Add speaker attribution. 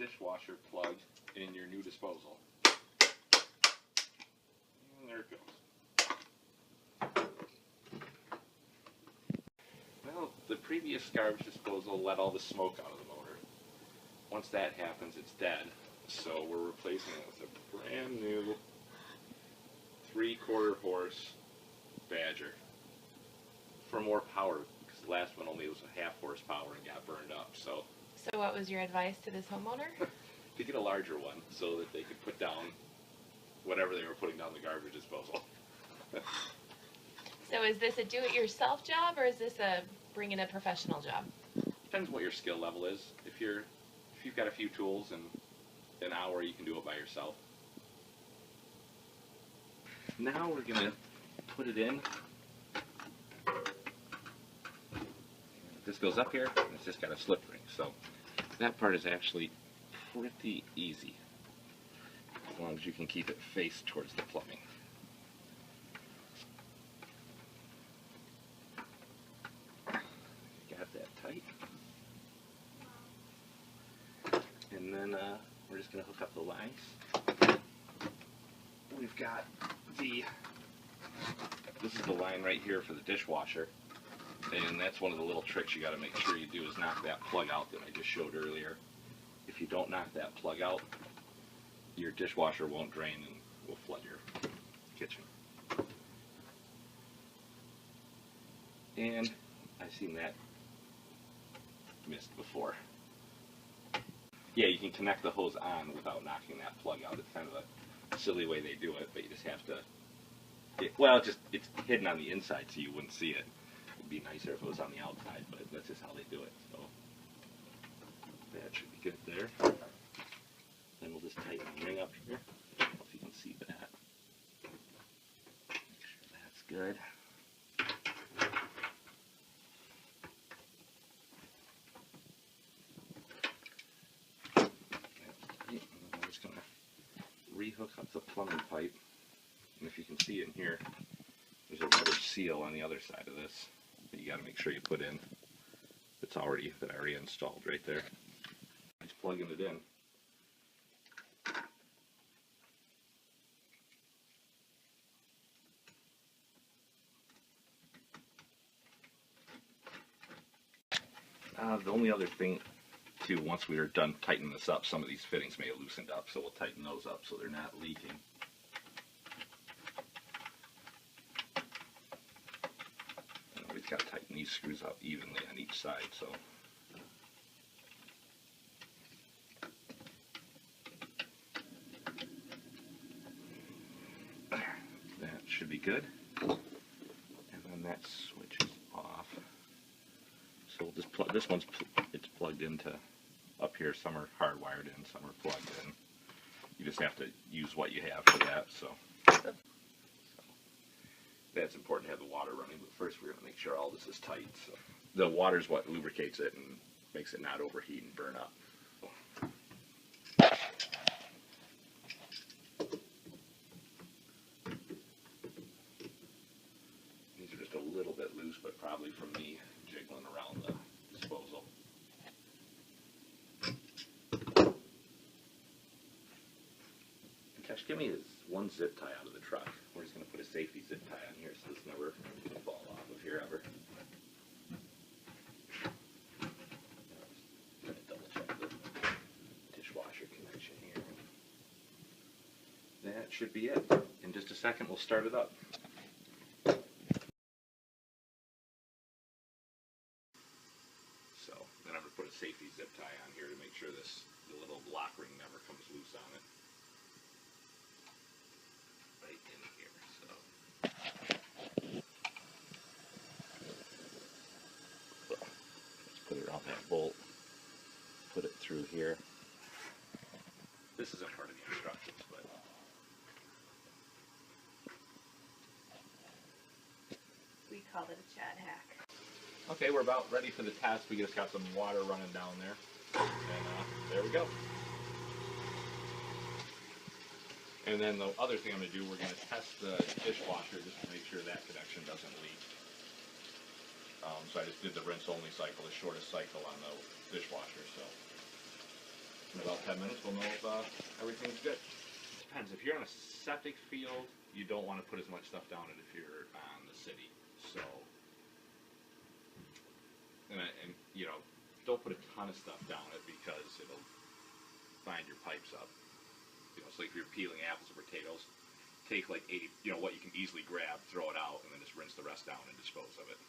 Speaker 1: dishwasher plug in your new disposal. And there it goes. Well, the previous garbage disposal let all the smoke out of the motor. Once that happens, it's dead. So we're replacing it with a brand new 3/4 horse Badger for more power, because the last one only was a 1/2 horsepower and got burned up. So
Speaker 2: what was your advice to this homeowner?
Speaker 1: to get a larger one so that they could put down whatever they were putting down the garbage disposal.
Speaker 2: So is this a do-it-yourself job, or is this a bring in a professional job?
Speaker 1: Depends what your skill level is. If you've got a few tools and an hour, you can do it by yourself. Now we're gonna put it in. This goes up here, and it's just got a slip ring, so that part is actually pretty easy, as long as you can keep it faced towards the plumbing. Got that tight. And then we're just going to hook up the lines. We've got this is the line right here for the dishwasher. And that's one of the little tricks you got to make sure you do, is knock that plug out that I just showed earlier. If you don't knock that plug out, your dishwasher won't drain and will flood your kitchen. And I've seen that missed before. Yeah, you can connect the hose on without knocking that plug out. It's kind of a silly way they do it, but you just have to, it's hidden on the inside so you wouldn't see it. It'd be nicer if it was on the outside, but that's just how they do it. So that should be good there. Then we'll just tighten the ring up here. I don't know if you can see that. Make sure that's good. And I'm just going to re-hook up the plumbing pipe. And if you can see in here, there's a rubber seal on the other side of this that you got to make sure you put in. That I already installed right there. Just plugging it in. The only other thing too, once we are done tightening this up, some of these fittings may have loosened up, so we'll tighten those up so they're not leaking. And we've got to tighten these screws up evenly on each side, so. That should be good. And then that switches off. So we'll just plug, it's plugged into up here. Some are hardwired in, some are plugged in. You just have to use what you have for that. So that's important to have the water running, but first we're going to make sure all this is tight. So the water is what lubricates it and makes it not overheat and burn up. These are just a little bit loose, but probably from me jiggling around the disposal. Cash, give me this one zip tie out of the truck. We're just going to put a safety zip tie on here so this never will fall off of here ever. I'm going to double check the dishwasher connection here. That should be it. In just a second we'll start it up. So then I'm going to put a safety zip tie on here to make sure the little lock ring never comes loose on it. Right in here, so. Let's put it around that bolt. Put it through here. This isn't part of the instructions, but.
Speaker 2: We call it a Chad hack.
Speaker 1: Okay, we're about ready for the test. We just got some water running down there. And there we go. And then the other thing I'm going to do, we're going to test the dishwasher just to make sure that connection doesn't leak. So I just did the rinse only cycle, the shortest cycle on the dishwasher. So
Speaker 3: In about 10 minutes, we'll know if everything's good.
Speaker 1: Depends. If you're on a septic field, you don't want to put as much stuff down it if you're on the city. So, and you know, don't put a ton of stuff down it because it'll bind your pipes up. You know, it's like if you're peeling apples or potatoes, take like 80, you know, what you can easily grab, throw it out, and then just rinse the rest down and dispose of it.